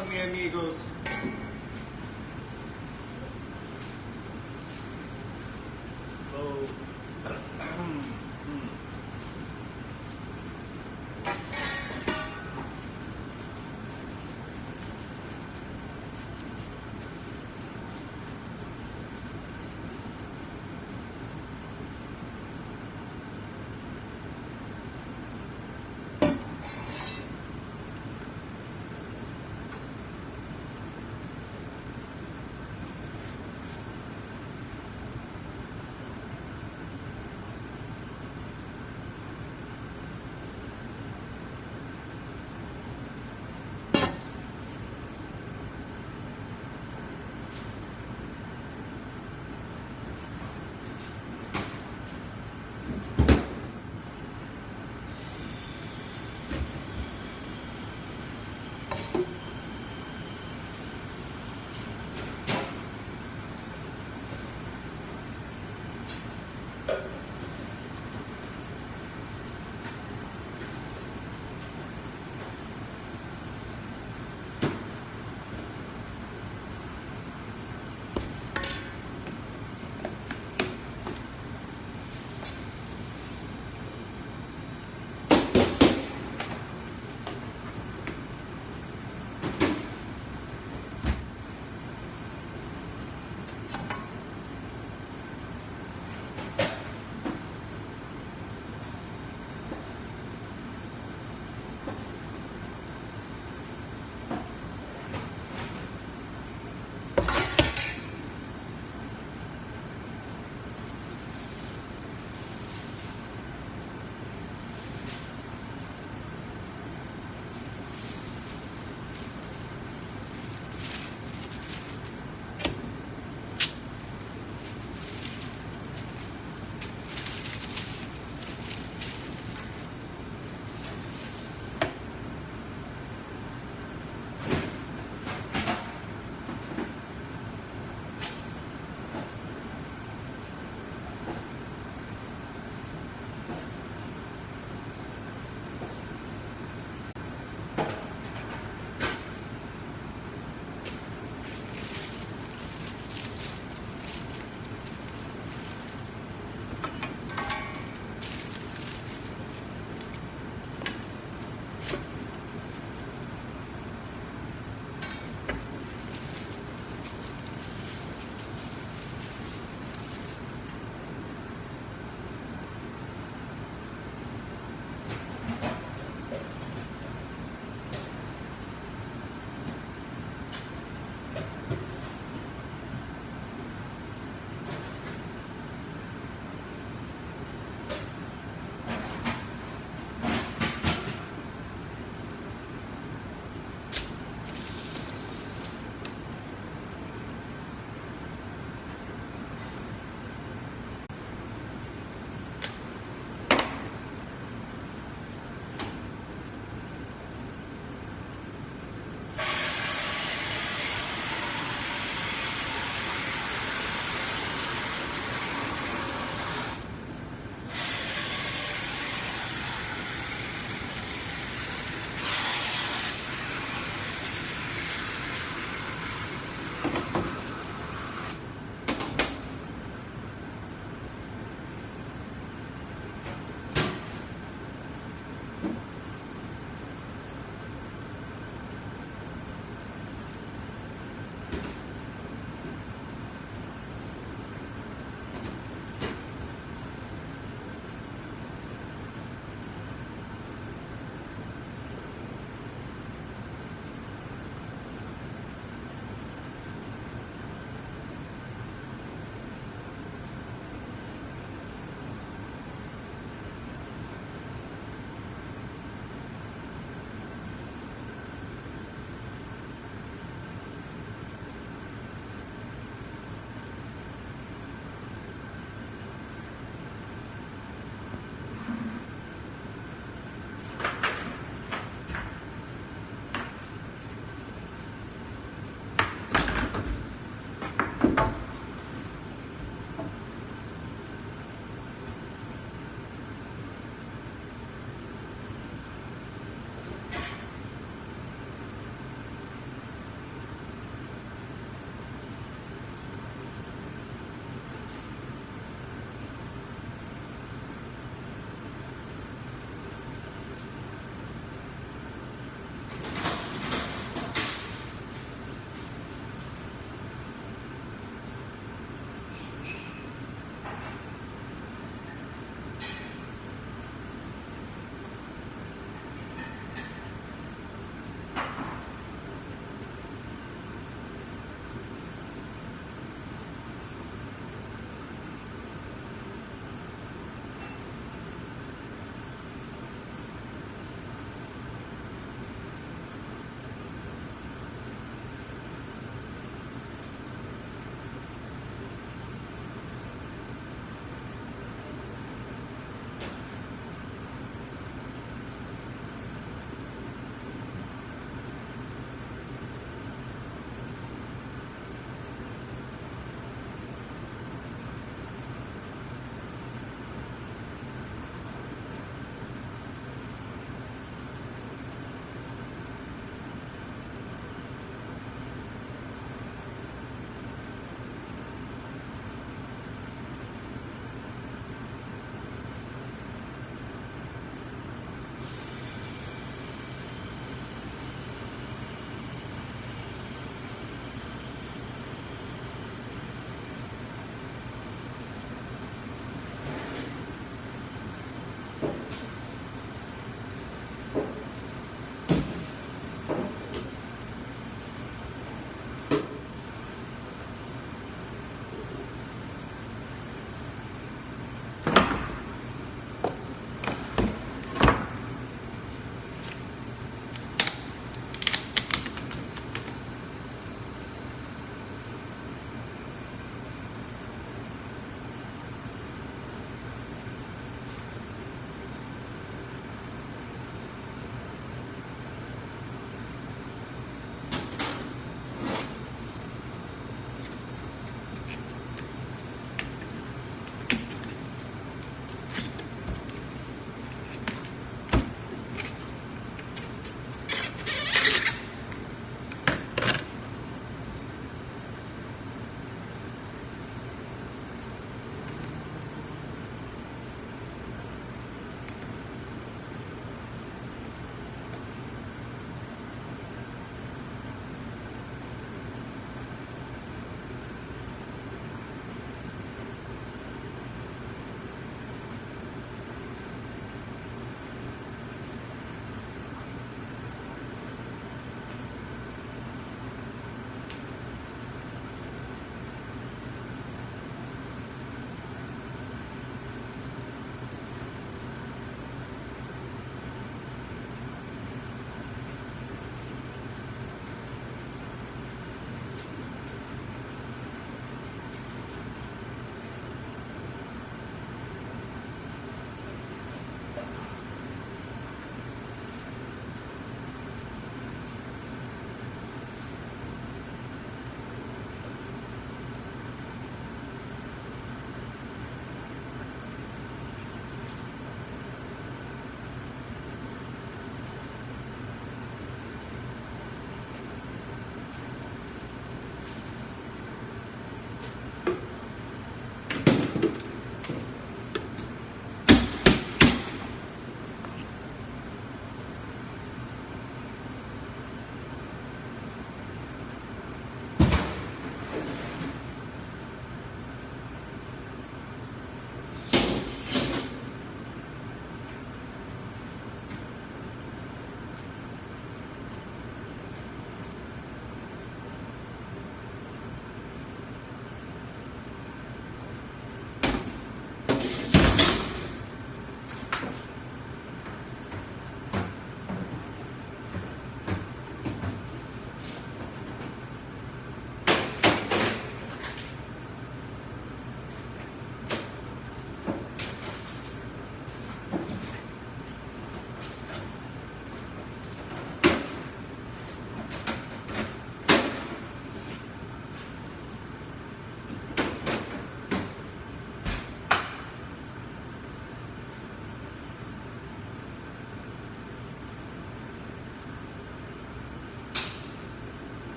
están, mis amigos? Oh.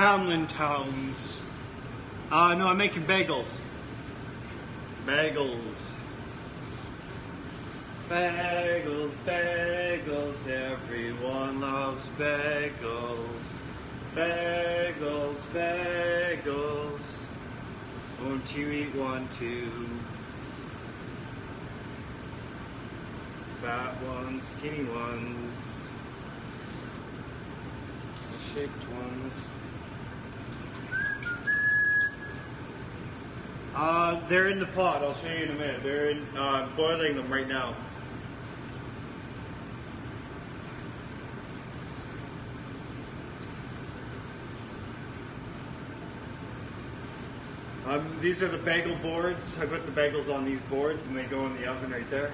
Hamlin Towns. No, I'm making bagels. Bagels. Bagels, bagels, everyone loves bagels. Bagels, bagels, won't you eat one too? Fat ones, skinny ones, shaped ones. They're in the pot. I'll show you in a minute. They're in, boiling them right now. These are the bagel boards. I put the bagels on these boards and they go in the oven right there.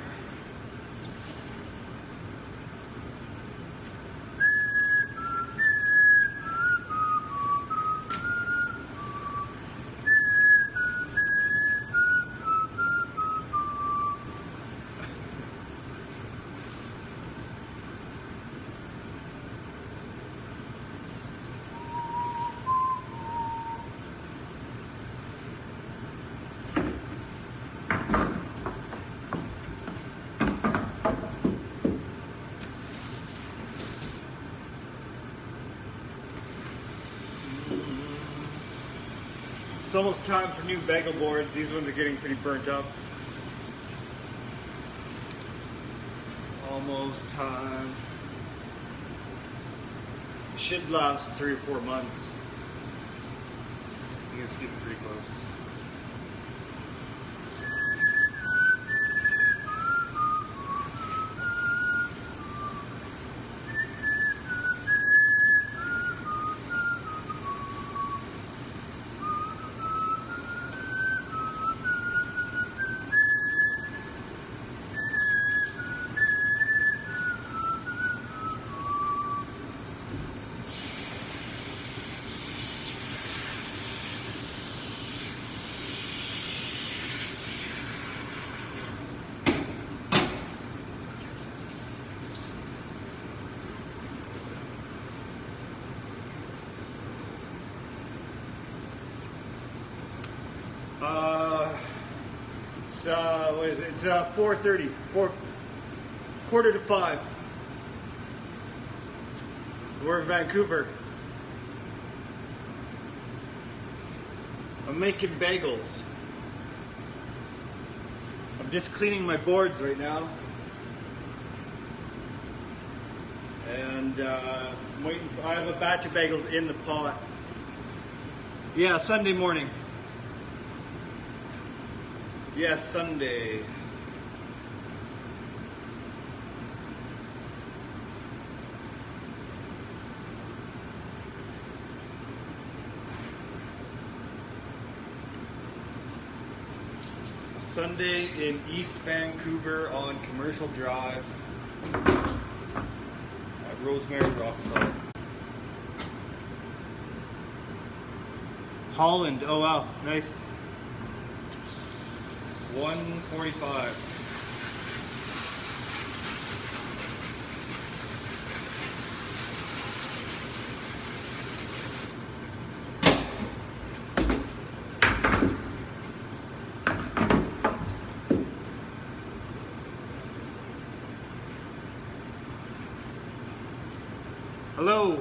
It's almost time for new bagel boards. These ones are getting pretty burnt up. Almost time. Should last 3 or 4 months. I think it's getting pretty close. What is it? It's 4:30, quarter to 5. We're in Vancouver. I'm making bagels. I'm just cleaning my boards right now. And I'm waiting for, I have a batch of bagels in the pot. Yeah, Sunday morning. Yes, Sunday. Sunday in East Vancouver on Commercial Drive at Rosemary Rothside. Holland, oh wow, nice. 145. Hello.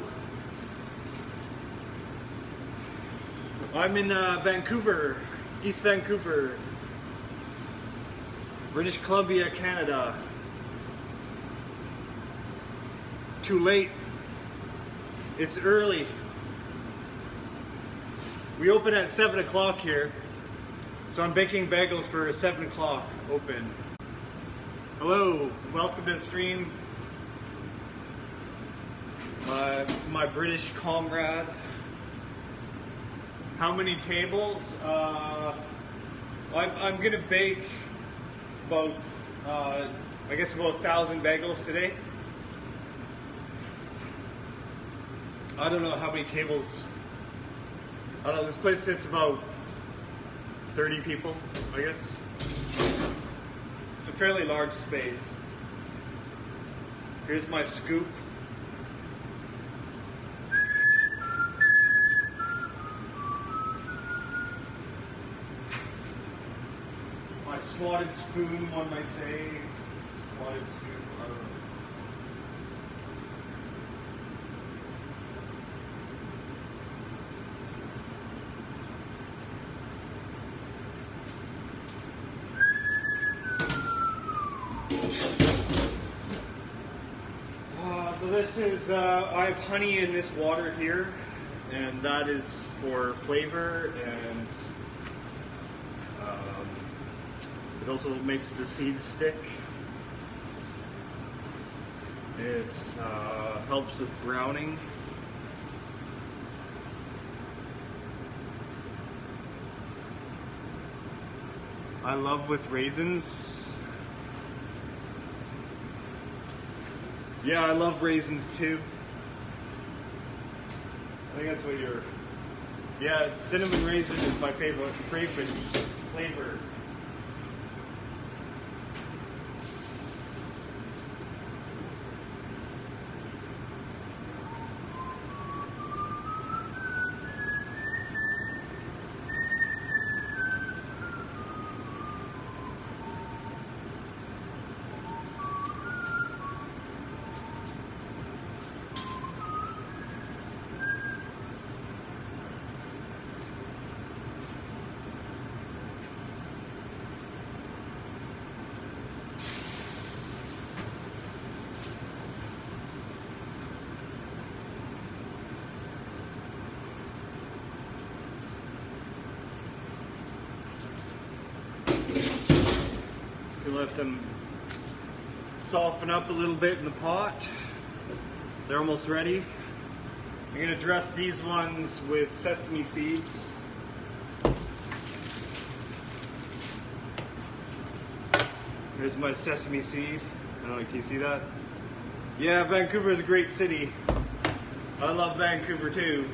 I'm in Vancouver, East Vancouver, British Columbia, Canada. Too late. It's early. We open at 7 o'clock here, so I'm baking bagels for 7 o'clock open. Hello, welcome to the stream. My British comrade. How many tables? I'm gonna bake about, I guess about 1,000 bagels today. I don't know how many tables. I don't know, this place sits about 30 people, I guess. It's a fairly large space. Here's my scoop. my slotted spoon, one might say. Slotted spoon, I don't know. So this is, I have honey in this water here, and that is for flavor, and it also makes the seeds stick. It helps with browning. I love with raisins. Yeah, I love raisins too. I think that's what you're... Yeah, cinnamon raisin is my favorite flavor. Let them soften up a little bit in the pot. They're almost ready. I'm going to dress these ones with sesame seeds. Here's my sesame seed. I don't know, can you see that? Yeah, Vancouver is a great city. I love Vancouver too.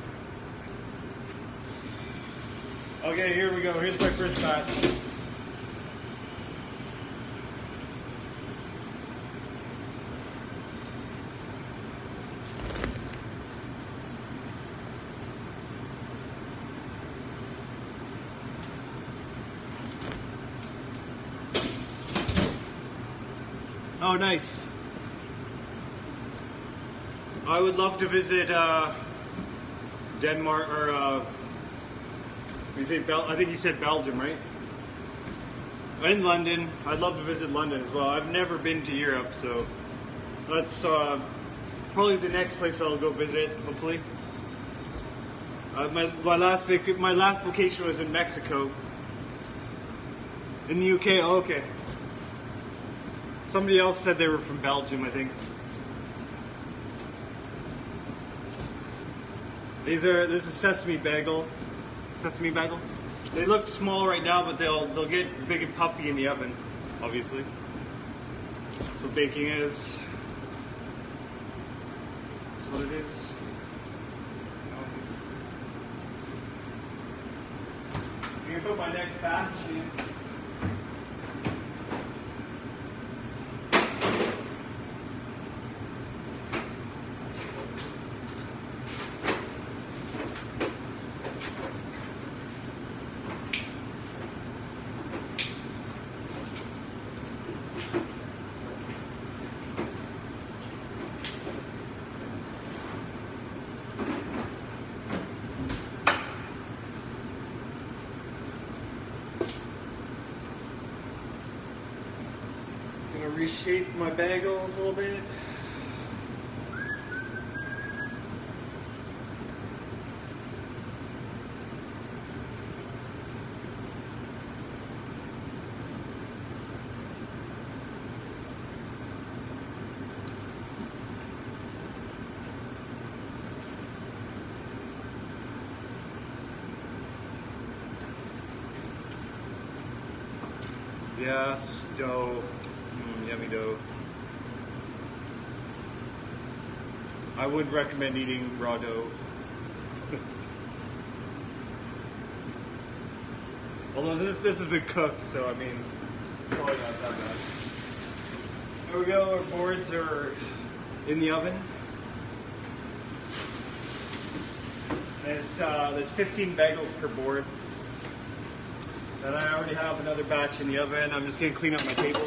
Okay, here we go. Here's my first batch. Oh, nice. I would love to visit Denmark, or you say I think you said Belgium, right? In London. I'd love to visit London as well. I've never been to Europe, so that's probably the next place I'll go visit, hopefully. My last vacation was in Mexico. In the UK, oh, okay. Somebody else said they were from Belgium, I think. This is sesame bagel. Sesame bagels. They look small right now, but they'll get big and puffy in the oven, obviously. That's what baking is. That's what it is. I'm gonna put my next batch in. Reshape my bagels a little bit. Yeah, dough. Yummy dough. I would recommend eating raw dough. Although this has been cooked, so I mean, probably not that bad. There we go, our boards are in the oven. There's 15 bagels per board. And I already have another batch in the oven. I'm just gonna clean up my table.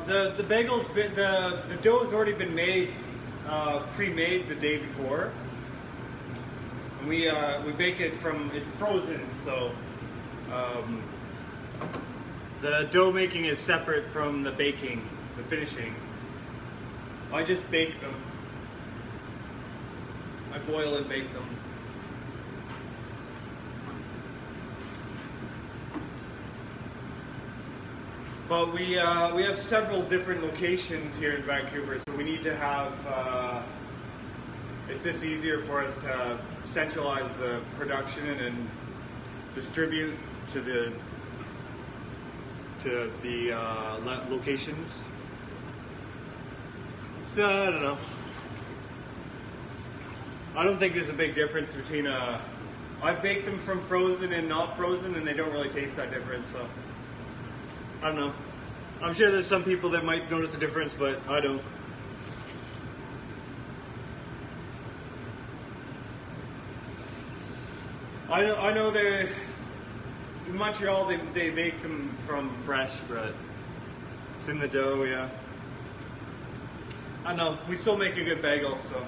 The bagels, the dough has already been made, pre-made the day before. And we bake it from, it's frozen, so the dough making is separate from the baking, the finishing. I just bake them. I boil and bake them. But we have several different locations here in Vancouver, so we need to have, it's just easier for us to centralize the production and distribute to the locations. So, I don't know. I don't think there's a big difference between, I've baked them from frozen and not frozen, and they don't really taste that different, so. I don't know. I'm sure there's some people that might notice a difference, but I don't. I know they're in Montreal. They make them from fresh, but it's in the dough. Yeah. I don't know. We still make a good bagel, so.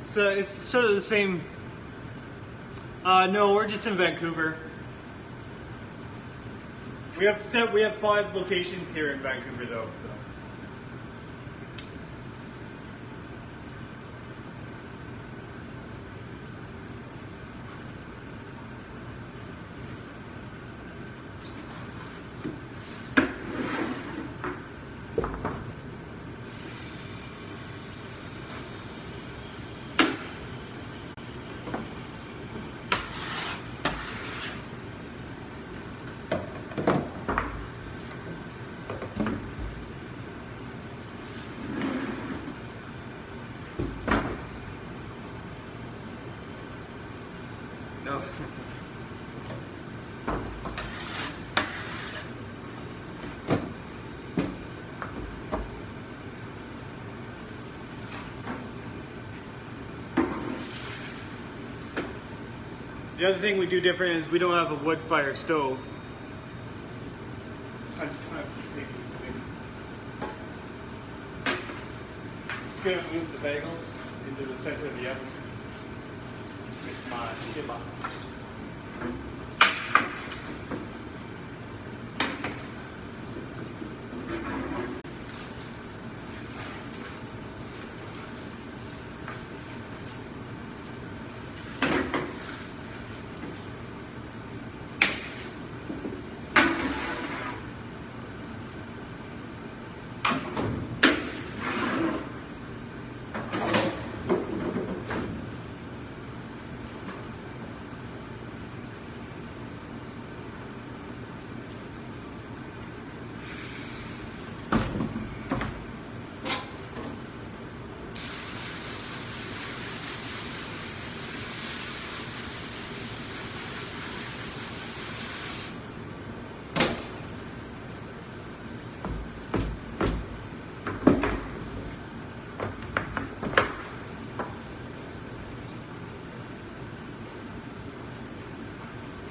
So it's sort of the same. No, we're just in Vancouver. We have 5 locations here in Vancouver, though. So. No. The other thing we do different is we don't have a wood fire stove. I'm just going to move the bagels into the center of the oven. With my shimmer.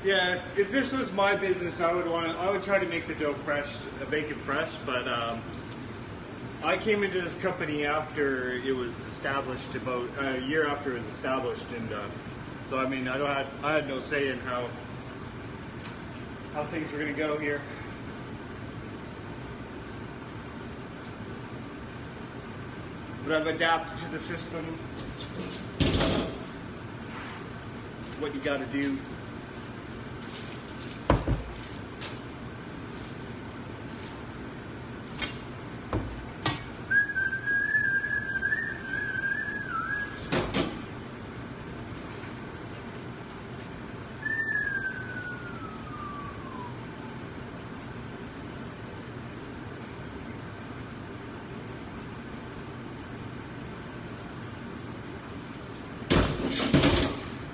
Yeah, if this was my business, I would try to make the dough fresh, bake it fresh. But I came into this company after it was established, about a year after it was established, and so I mean, I had no say in how things were going to go here. But I've adapted to the system. This is what you got to do.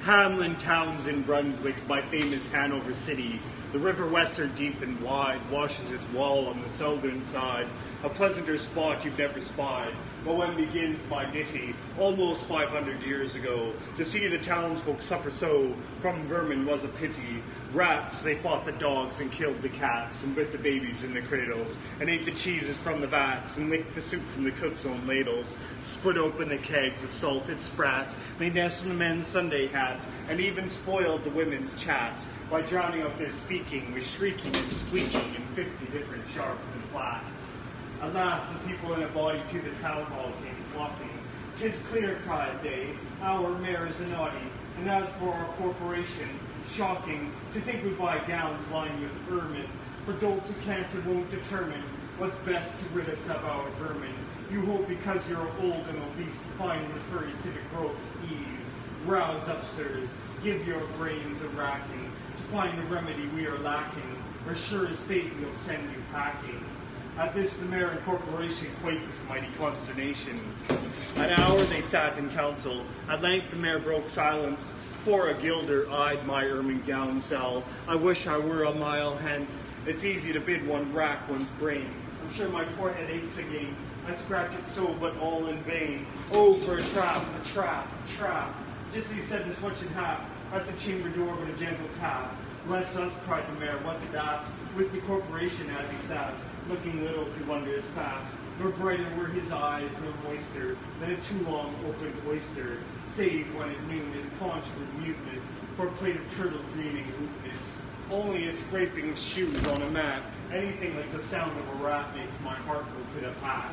Hamlin Towns in Brunswick, my famous Hanover city. The River Weser, deep and wide, washes its wall on the southern side, a pleasanter spot you've never spied. But when begins my ditty, almost 500 years ago, to see the townsfolk suffer so from vermin was a pity. Rats, they fought the dogs and killed the cats, and bit the babies in the cradles, and ate the cheeses from the vats, and licked the soup from the cook's own ladles, split open the kegs of salted sprats, made nests in the men's Sunday hats, and even spoiled the women's chats by drowning out their speaking with shrieking and squeaking in 50 different sharps and flats. Alas, the people in a body to the town hall came flocking. "'Tis clear," cried they, "our mayor is a naughty, and as for our corporation, shocking to think we buy gowns lined with ermine, for dolts who can't or won't determine what's best to rid us of our vermin. You hope because you're old and obese to find in the furry civic ropes ease. Rouse up, sirs, give your brains a racking to find the remedy we are lacking, or sure as fate we'll send you packing." At this the mayor and corporation quaked with mighty consternation. An hour they sat in council. At length the mayor broke silence. "For a guilder eyed my ermine gown sell. I wish I were a mile hence. It's easy to bid one rack one's brain. I'm sure my poor head aches again. I scratch it so, but all in vain. Oh, for a trap, a trap, a trap." Just as he said this, what should hap? At the chamber door but a gentle tap. "Bless us," cried the mayor, "what's that?" With the corporation as he sat, looking little to wonder his fat. Nor brighter were his eyes, nor moister than a too long opened oyster, save when at noon his paunch grew mutinous for a plate of turtle greening rootness. Only a scraping of shoes on a mat, anything like the sound of a rat makes my heart go pit-a-pat.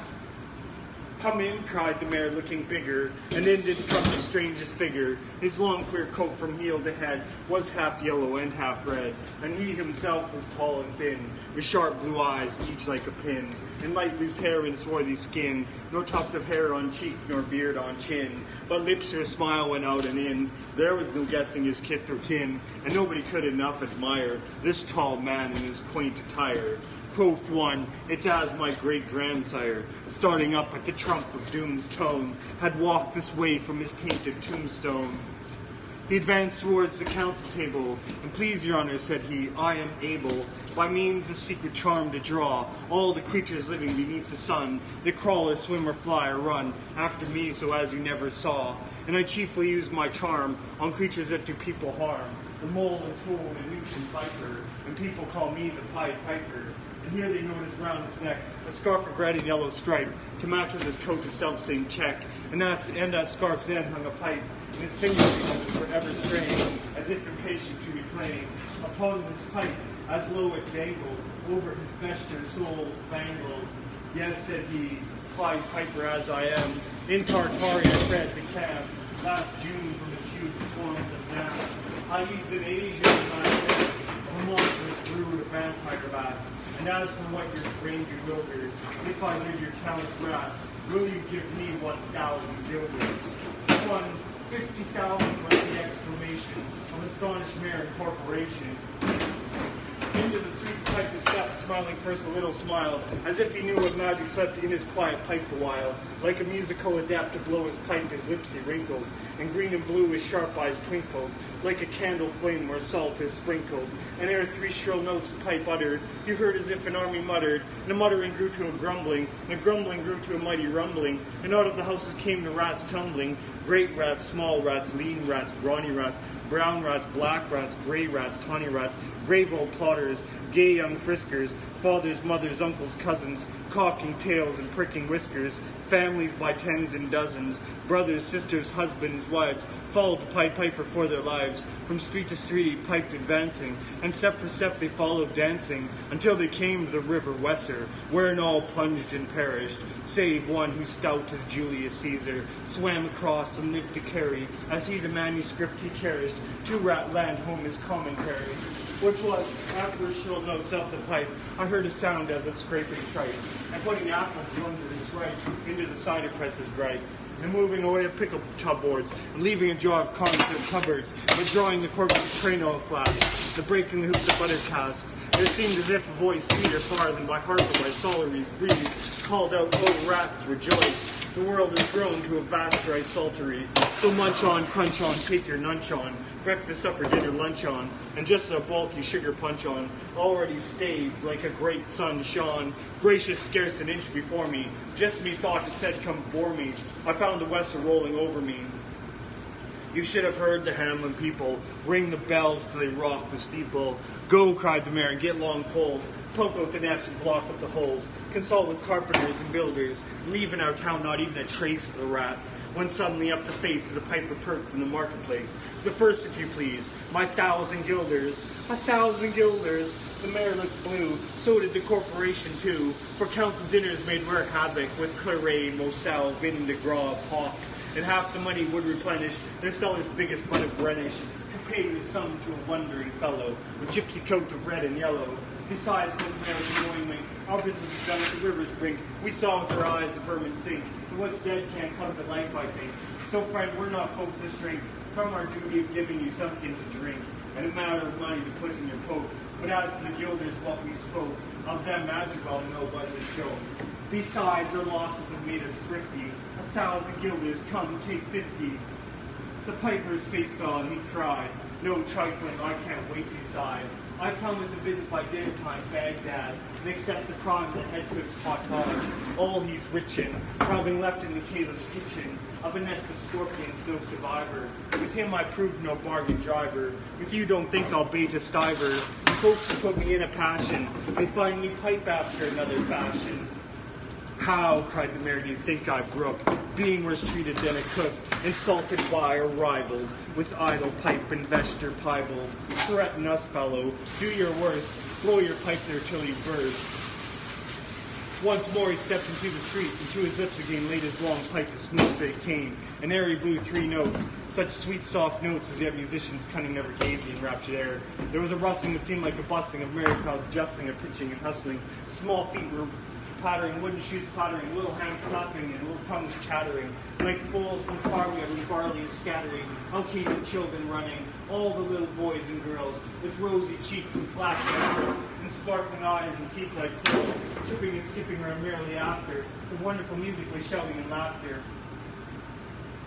"Come in," cried the mayor, looking bigger, and in did come the strangest figure. His long queer coat from heel to head was half yellow and half red, and he himself was tall and thin, with sharp blue eyes, each like a pin, and light loose hair and swarthy skin, no tuft of hair on cheek nor beard on chin, but lips where a smile went out and in. There was no guessing his kith or kin, and nobody could enough admire this tall man in his quaint attire. Quoth one, "It's as my great-grandsire, starting up at the trump of doom's tone, had walked this way from his painted tombstone." He advanced towards the council table, and "Please, your honor," said he, "I am able, by means of secret charm, to draw all the creatures living beneath the sun, that crawl or swim or fly or run, after me so as you never saw. And I chiefly use my charm on creatures that do people harm, the mole and toad and newt and viper, and people call me the Pied Piper." And here they notice round his neck a scarf of red and yellow stripe, to match with his coat the self-same check, and that scarf's end hung a pipe, and his fingers was forever straying, as if impatient to be playing upon this pipe, as low it dangled, over his vesture soul bangled. "Yes," said he, "Pied Piper as I am, in Tartaria fed the camp, last June from his huge swarms of gnats. I eased an Asian in my head, of a monstrous brood of vampire bats. And as for what your brain bewilders, if I rid your town's rats, will you give me 1,000 guilders?" 50,000 was the exclamation of astonished mayor and corporation. Into the sweet pipe he stepped, smiling first a little smile, as if he knew what magic slept in his quiet pipe a while. Like a musical adept to blow his pipe, his lips he wrinkled, and green and blue his sharp eyes twinkled, like a candle flame where salt is sprinkled. And ere 3 shrill notes the pipe uttered, you heard as if an army muttered, and a muttering grew to a grumbling, and a grumbling grew to a mighty rumbling, and out of the houses came the rats tumbling, great rats, small rats, lean rats, brawny rats, brown rats, black rats, gray rats, tawny rats, brave old plotters, gay young friskers, fathers, mothers, uncles, cousins, cocking tails and pricking whiskers, families by tens and dozens, brothers, sisters, husbands, wives, followed the Pied Piper for their lives. From street to street he piped advancing, and step for step they followed dancing, until they came to the river Weser, wherein all plunged and perished, save one who stout as Julius Caesar, swam across and lived to carry, as he the manuscript he cherished, to rat land home his commentary. Which was, after the shrill notes of the pipe, I heard a sound as of scraping tripe, and putting apples under its right into the cider presses bright, and moving away of pickle tub boards, and leaving a jar of corns in cupboards, but drawing the corks of train oil flasks, the breaking the hoops of butter casks. It seemed as if a voice sweeter far than by heart or by Solary's breeze called out, "Oh rats, rejoice! The world has grown to a vast dry saltery. So munch on, crunch on, take your nunch on, breakfast, supper, dinner, lunch on, and just a bulky sugar punch on, already staved like a great sun shone, gracious scarce an inch before me, just methought it said come bore me, I found the Weser rolling over me." You should have heard the Hamlin people ring the bells till they rock the steeple. "Go," cried the mayor, "and get long poles, poke out the nests and block up the holes, consult with carpenters and builders, leave in our town not even a trace of the rats," when suddenly up the face of the piper perked in the marketplace. "The first, if you please, my 1,000 guilders, 1,000 guilders." The mayor looked blue, so did the corporation too, for council dinners made rare havoc with claret, moselle, vin de gras, hock, and half the money would replenish their cellar's biggest bud of Rhenish, to pay the sum to a wondering fellow, with gypsy coat of red and yellow. Besides, when the mayor was knowing our business is done at the river's brink, we saw with our eyes the vermin sink, and what's dead can't come to life, I think. So friend, we're not folks that shrink from our duty of giving you something to drink, and a matter of money to put in your poke. But as to the guilders, what we spoke of them, as you well know, was a joke. Besides, our losses have made us thrifty. 1,000 guilders, come, take 50. The piper's face fell and he cried, "No trifling, I can't wait," he sighed. "I come as a visit by dinner time, Baghdad, and accept the crime that head cook's pottage. All he's rich in, for having left in the caliph's kitchen, of a nest of scorpions, no survivor. With him I prove no bargain driver. With you don't think I'll bait a stiver. Folks who put me in a passion, they find me pipe after another fashion." "How," cried the mayor, "do you think I brook, being worse treated than a cook, insulted by or rivaled, with idle pipe and vesture piebald? Threaten us, fellow, do your worst, blow your pipe there till you burst." Once more he stepped into the street, and to his lips again laid his long pipe of smooth straight cane, and ere he blew 3 notes, such sweet soft notes as yet musician's cunning never gave the enraptured air. There was a rustling that seemed like a bustling of merry crowds justling and pitching and hustling. Small feet were pattering, wooden shoes clattering, little hands clapping, and little tongues chattering, like fools in the farmyard when barley is scattering, uncated children running, all the little boys and girls, with rosy cheeks and flash ankles, and sparkling eyes and teeth like pearls, tripping and skipping around merrily after, the wonderful music with shouting and laughter.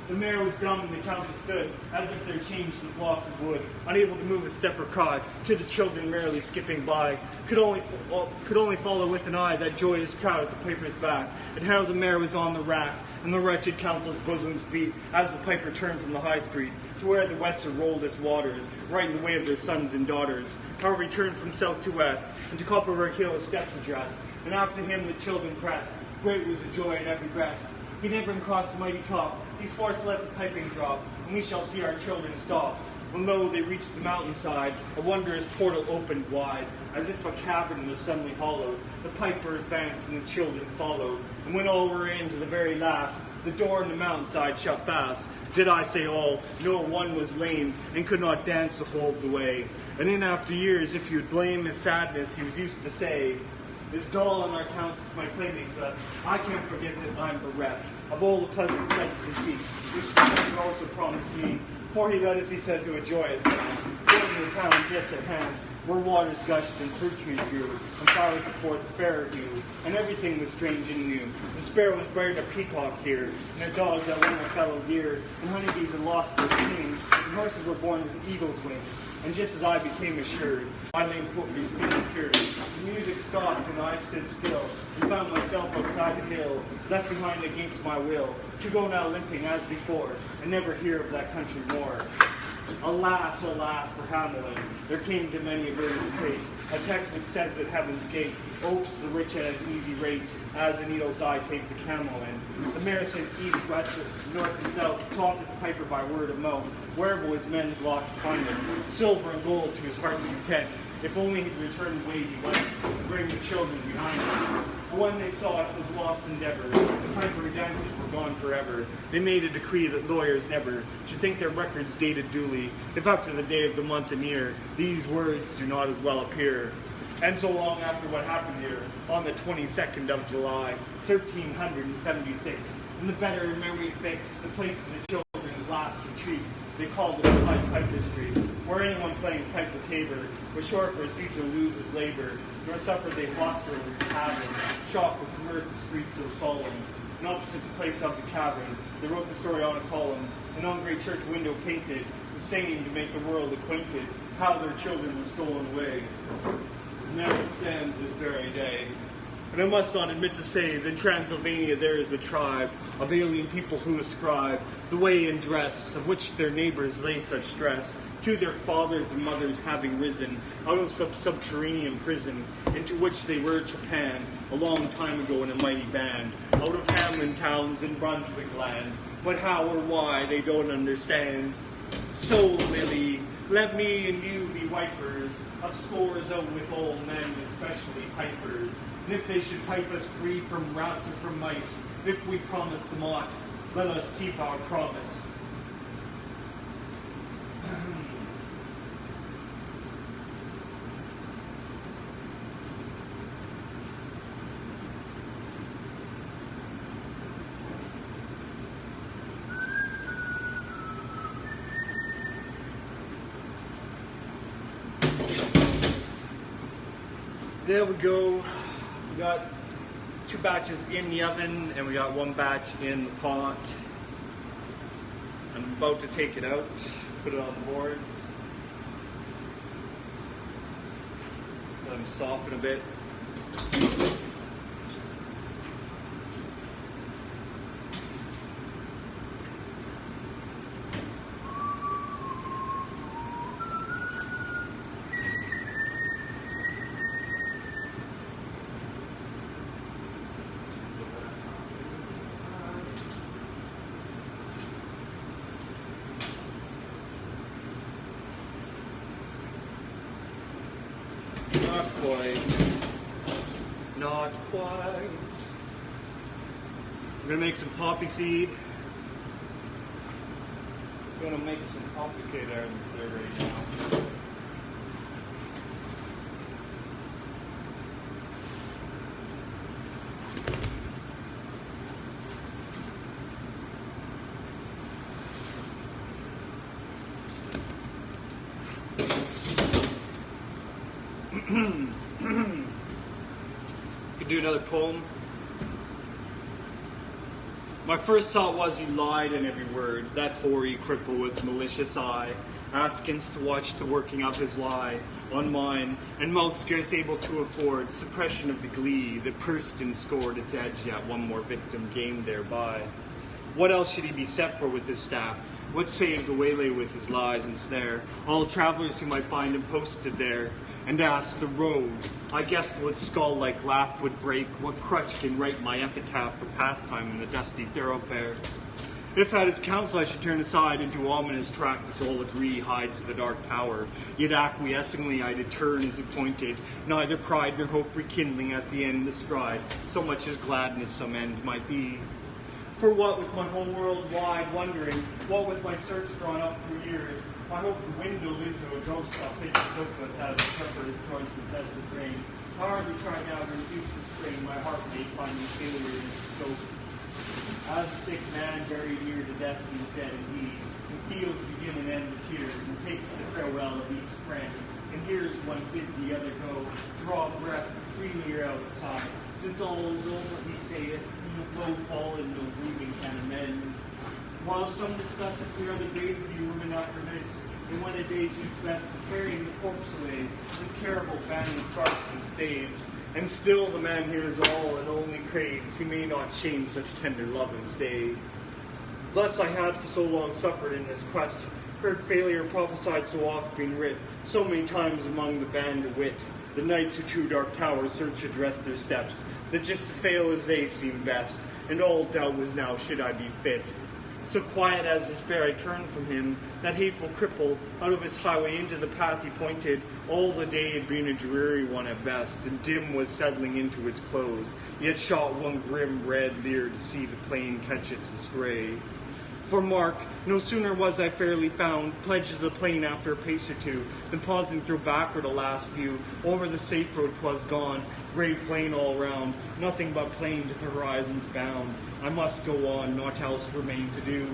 The mayor was dumb and the countess stood, as if they're changed with blocks of wood, unable to move a step or cry, to the children merrily skipping by, could only follow with an eye that joyous crowd at the piper's back, and how the mayor was on the rack, and the wretched council's bosoms beat, as the piper turned from the high street, to where the Weser rolled its waters, right in the way of their sons and daughters. How he turned from south to west, and to Copperberg Hill his steps addressed, and after him the children pressed, great was the joy in every breast. He never crossed the mighty top, he's forced to let the piping drop, and we shall see our children stop. When lo, they reached the mountainside, a wondrous portal opened wide, as if a cavern was suddenly hollowed. The piper advanced and the children followed, and when all were in to the very last, the door in the mountainside shut fast. Did I say all? No, one was lame, and could not dance the whole of the way. And in after years, if you'd blame his sadness, he was used to say, "Is dull on our counts, my playmates, I can't forget that I'm bereft of all the pleasant sights and seats, which the Lord also promised me. For he led us, he said, to a joyous land, going to the town just at hand, where waters gushed and fruit trees grew, and flowers put forth a fairer hue, and everything was strange and new. The sparrow was buried a peacock here, and a dog that won a fellow deer, and honeybees had lost their stings, and horses were born with eagle's wings. And just as I became assured, my lame foot be speaking pure. The music stopped and I stood still, and found myself outside the hill, left behind against my will, to go now limping as before, and never hear of that country more. Alas, alas for Hamlin, there came to many a bird's fate. A text which says that heaven's gate opes the rich at as easy rate as a needle's eye takes a camel in. The mayor said east, west, north, and south, taught the piper by word of mouth, wherever was men's lot to find him, silver and gold to his heart's content. If only he'd return the way he went, and bring the children behind him. But when they saw it was lost endeavor, the piper dances were gone forever. They made a decree that lawyers never should think their records dated duly, if after the day of the month and year, these words do not as well appear. And so long after what happened here, on the 22nd of July, 1376, in the better memory fix, the place of the children's last retreat, they called it the Piper Street, where anyone playing pipe or tabor was sure for his future to lose his labor, nor suffered they bluster with the tavern, shocked with mirth the street so solemn. And opposite the place of the cavern, they wrote the story on a column, and on great church window painted, the saying to make the world acquainted, how their children were stolen away. And there it stands this very day. And I must not admit to say that in Transylvania there is a tribe of alien people who ascribe the way and dress of which their neighbors lay such stress to their fathers and mothers having risen out of some subterranean prison into which they were Japan a long time ago in a mighty band out of Hamlin towns in Brunswick land. But how or why they don't understand. So, Lily, let me and you be wipers of scores out with old men, especially pipers. And if they should pipe us free from rats or from mice, if we promise them aught, let us keep our promise. There we go. We got 2 batches in the oven and we got 1 batch in the pot. I'm about to take it out, put it on the boards. Just let them soften a bit. Not quite. Not quite. I'm gonna make some poppy seed. I'm gonna make some poppy. Okay, they're ready now. Could do another poem. My first thought was he lied in every word, that hoary cripple with malicious eye, askance to watch the working of his lie on mine, and mouth scarce able to afford suppression of the glee that pursed and scored its edge at one more victim gained thereby. What else should he be set for with his staff? What save the waylay with his lies and snare? All travelers who might find him posted there, and ask the road. I guessed what skull-like laugh would break, what crutch can write my epitaph for pastime in the dusty thoroughfare. If at his counsel I should turn aside into ominous track which all agree hides the dark tower, yet acquiescingly I did turn as appointed, neither pride nor hope rekindling at the end astride, so much as gladness some end might be. For what with my whole world wide wondering, what with my search drawn up through years, I hope to dwindle into a ghost I'll take a booklet as a shepherd's choices as the train. I hardly try now to refuse to strain my heart may finding failure in its scope. As a sick man buried near to death he's dead indeed, and feels begin and end the tears, and takes the farewell of each friend, and hears one bid the other go, draw breath freely outside, since all is over he saith, no blow fallen, no grieving can amend. While some discuss if we are the grave of you women not remiss, and when a day suits best, carrying the corpse away, with careful fanning scarfs and staves, and still the man hears all and only craves, he may not shame such tender love and stay. Thus I had for so long suffered in this quest, Heard failure prophesied so oft been writ, so many times among the band of wit. The knights who to dark towers search address their steps, that just to fail as they seem best, and all doubt was now should I be fit. So quiet as despair I turned from him, that hateful cripple, out of his highway into the path he pointed. All the day had been a dreary one at best, and dim was settling into its close, yet shot one grim red leer to see the plain catch its astray. For mark, no sooner was I fairly found, pledged to the plain after a pace or two, than pausing through backward a last view, over the safe road 'twas gone, grey plain all round, nothing but plain to the horizon's bound. I must go on, naught else remained to do.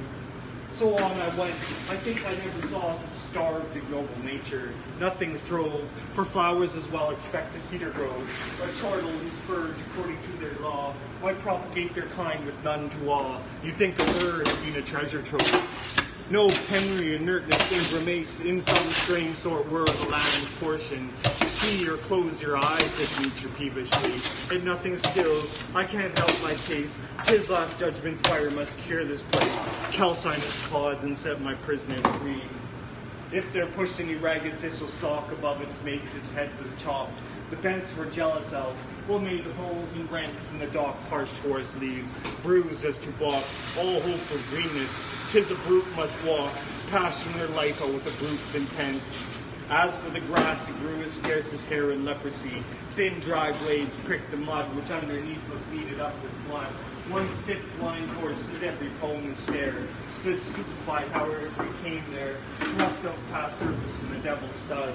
So on I went. I think I never saw such starved, ignoble nature. Nothing throve, for flowers as well expect a cedar grove, or chortle and spurge according to their law. Why propagate their kind with none to awe? You'd think a bird had been a treasure trove. No penury, inertness, and grimace, in some strange sort were the lad's portion. See or close your eyes, said nature peevishly, and nothing stills. I can't help my case. 'Tis last judgment's fire must cure this place. Calcine its clods and set my prisoners free. If there pushed any ragged thistle stalk above its mates, its head was chopped. The bents were jealous of, what made the holes and rents in the dock's harsh forest leaves, bruised as to balk all hope of greenness. 'Tis a brute must walk, passing their life out with a brute's intents. As for the grass, it grew as scarce as hair in leprosy. Thin, dry blades pricked the mud, which underneath looked kneaded up with blood. One stiff, blind horse, as every pole and stare, stood stupefied, however he came there, thrust up past surface in the devil's stud.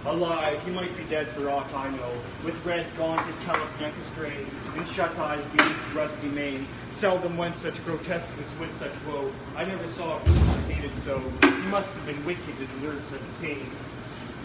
Alive, he might be dead for aught I know, with red, gaunted, callous neck astray, and shut eyes beneath rusty mane. Seldom went such grotesqueness with such woe. I never saw a brute hated so. He must have been wicked to deserve such pain.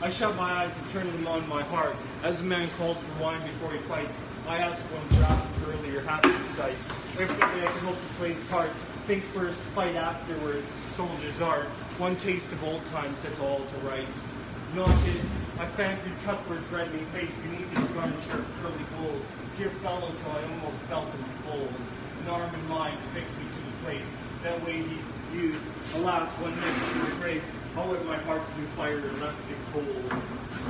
I shut my eyes and turned them on my heart. As a man calls for wine before he fights, I ask one draught of earlier happy sights. If I can hope to play the part, think first, fight afterwards, soldier's art. One taste of old times sets all to rights. Not it, I fancied Cuthbert's reddening face beneath his gun shirt curly gold. Dear fellow, till I almost felt him fold. An arm in mine to fix me to the place. That way he used, alas, one next to his grace. I'll let my heart's new fire and left it cold.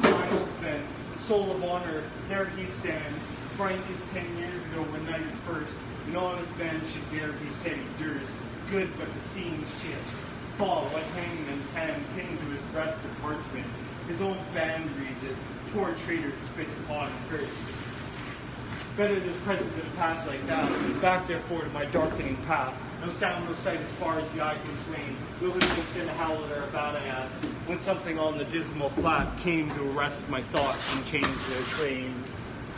Miles then, the soul of honor, there he stands. Frank is 10 years ago when knighted first. An honest man should dare be said he dures. Good, but the scene shifts. Fall, like hangman's hand pinned to his breast of parchment. His own band reads it. Poor traitors spit upon him first. Better this present than pass like that. Back therefore to my darkening path. No sound, no sight as far as the eye can swain. Wilderness and howler are about, I asked, when something on the dismal flat came to arrest my thoughts and change their train.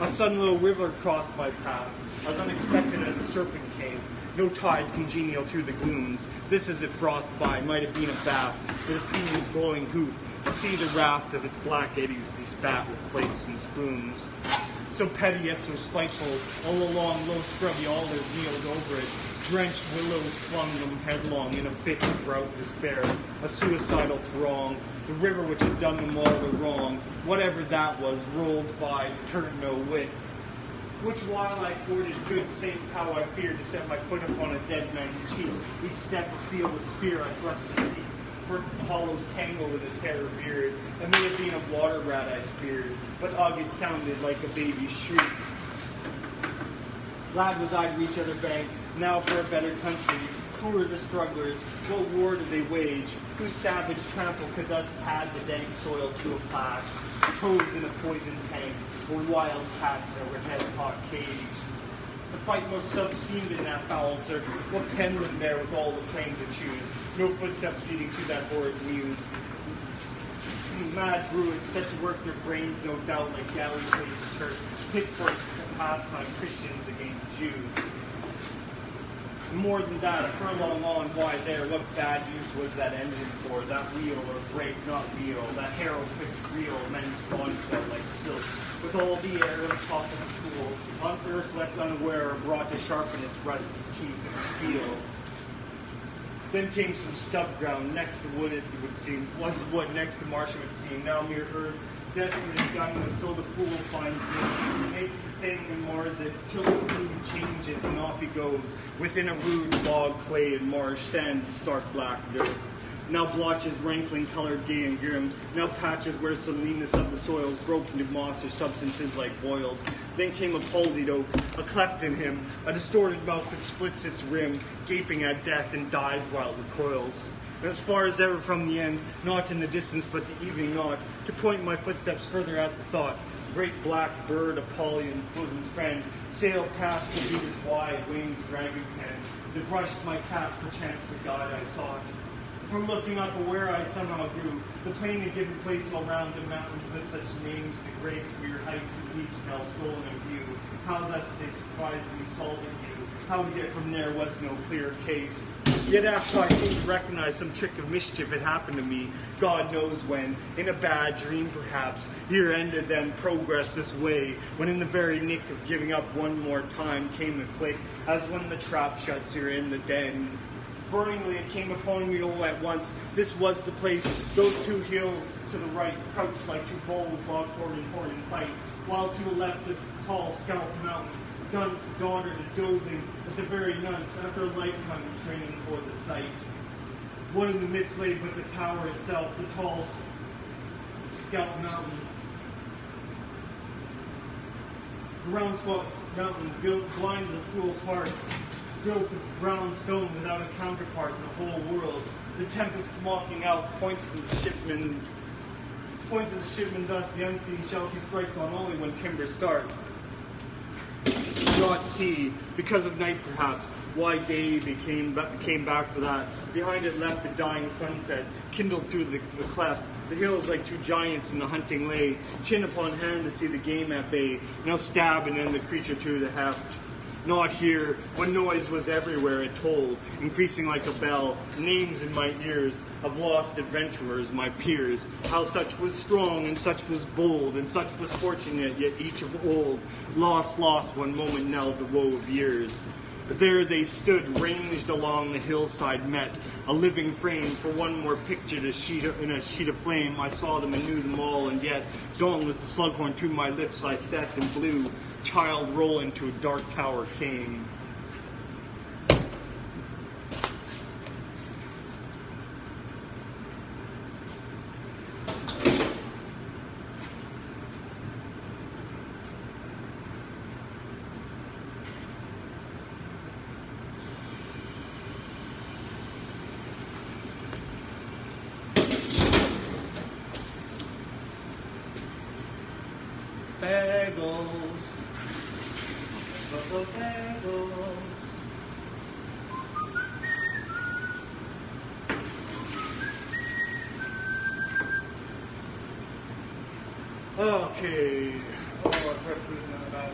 A sudden little river crossed my path, as unexpected as a serpent came. No tides congenial through the glooms. This as it frothed by might have been a bath, with a fume's glowing hoof. To see the wrath of its black eddies be spat with plates and spoons. So petty yet so spiteful, all along low scrubby alders kneeled over it. Drenched willows flung them headlong in a fit of drought despair. A suicidal throng, the river which had done them all the wrong, whatever that was, rolled by, turned no whit. Which while I forded good saints, how I feared to set my foot upon a dead man's cheek. Each step afield a spear I thrust to seek. For hollows tangled in his hair or beard. It may have been a water rat I speared, but ugh, it sounded like a baby's shriek. Glad was I to reach other bank, now for a better country. Who were the strugglers? What war did they wage? Whose savage trample could thus pad the dank soil to a plash? Toads in a poisoned tank, or wild cats that were head-hot caged. The fight most seemed in that foul circuit. What penned them there with all the plain to choose? No footsteps leading to that horrid muse. Mad druids set to work their brains, no doubt, like galley slaves to church. Pitchforks to pastime Christians against Jews. More than that, a furlong on, why there, what bad use was that engine for? That wheel or brake, not wheel, that harrow fixed reel, men's body felt like silk. With all the air and top of the tool, on earth left unaware, brought to sharpen its rusty teeth of steel. Then came some stub ground, next to wood it would seem, once wood, next to marsh it would seem, now mere earth, desperate and gunless, so the fool finds me, makes the thing and mars it, till the food changes and off he goes, within a rude log, clay and marsh, sand, stark black dirt. now blotches rankling colored gay and grim, now patches where some leanness of the soils broke into moss or substances like boils. Then came a palsied oak, a cleft in him, a distorted mouth that splits its rim, gaping at death and dies while it recoils. And as far as ever from the end, not in the distance but the evening knot, to point my footsteps further at the thought, great black bird, Apollyon, bosam's friend, sailed past to beat his wide winged dragon pen, that brushed my cap perchance the god I sought. From looking up where I somehow grew, the plain had given place all round the mountains with such names to grace weird heights and leaps now stolen in view. How thus they surprised me, solving you. How to get from there was no clear case. Yet after I seemed to recognize some trick of mischief had happened to me, God knows when, in a bad dream perhaps, here ended then progress this way, when in the very nick of giving up one more time came a click, as when the trap shuts you're in the den. Burningly it came upon me all at once. This was the place, those two hills to the right, crouched like two bulls locked horn in fight, while to the left this tall scalped mountain, guns doddered and dozing at the very nuns after a lifetime of training for the sight. One in the midst lay but the tower itself, the tall scalped mountain. The round squat mountain, built blind as a fool's heart, built of brown stone without a counterpart in the whole world. The tempest mocking out points to the shipman thus, the unseen shelf he strikes on only when timbers start. Not see, because of night perhaps, why day came back for that. Behind it left the dying sunset, kindled through the cleft. The hills like two giants in the hunting lay, chin upon hand to see the game at bay, now stab and end the creature to the heft. Not here, when noise was everywhere it told, increasing like a bell, names in my ears of lost adventurers, my peers, how such was strong and such was bold and such was fortunate, yet each of old, lost one moment knelled the woe of years. There they stood, ranged along the hillside met, a living frame for one more pictured in a sheet of flame. I saw them and knew them all, and yet, dauntless the slughorn to my lips I set and blew, child roll into a dark tower came. Bagels. Bagels. Okay. Oh, I tried putting that about you.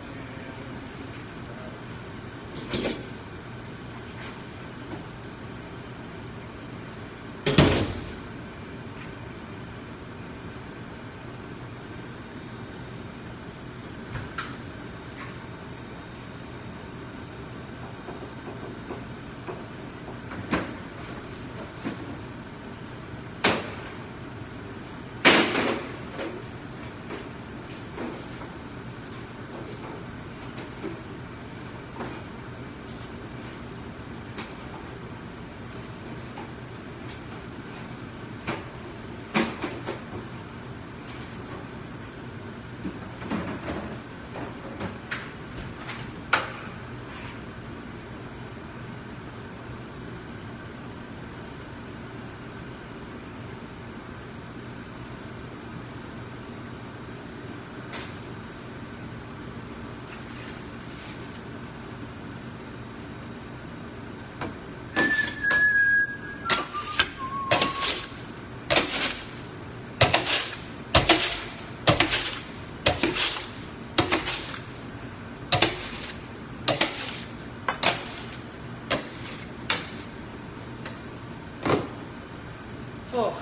Oh.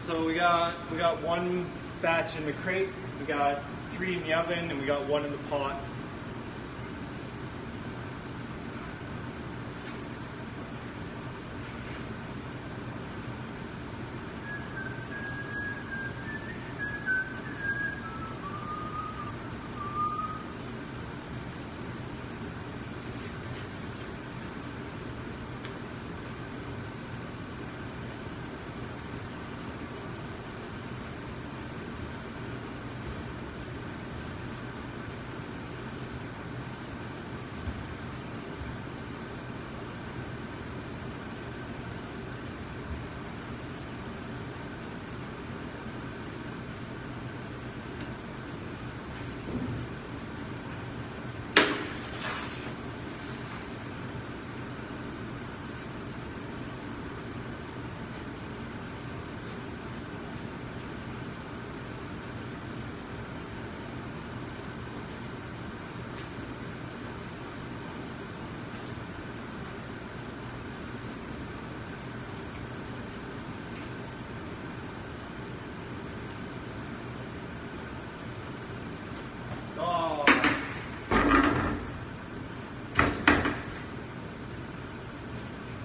So we got one batch in the crate, we got 3 in the oven, and we got 1 in the pot.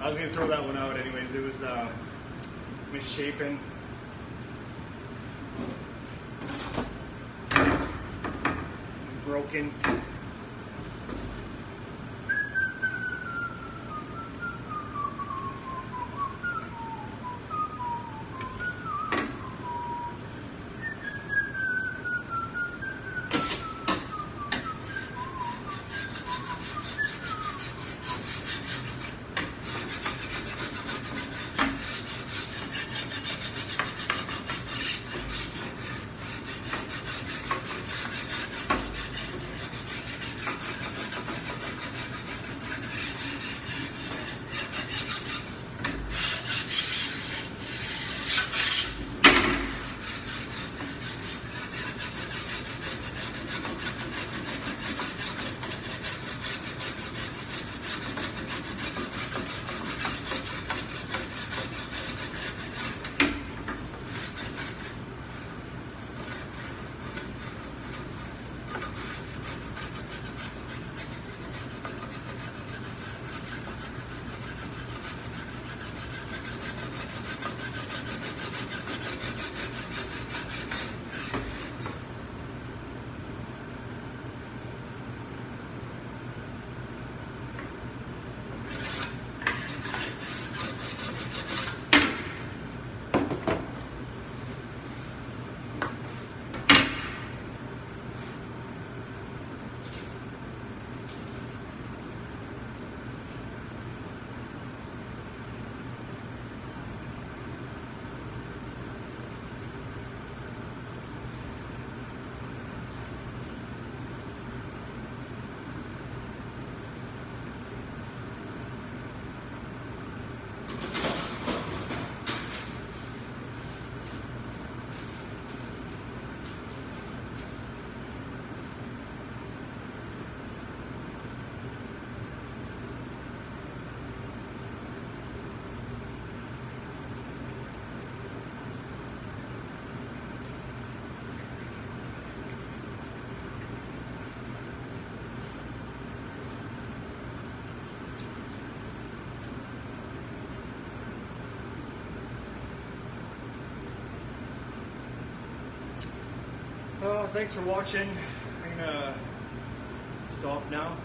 I was gonna throw that one out anyways. It was misshapen. Broken. Thanks for watching. I'm gonna stop now.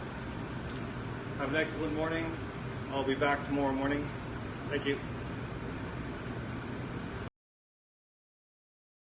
Have an excellent morning. I'll be back tomorrow morning. Thank you.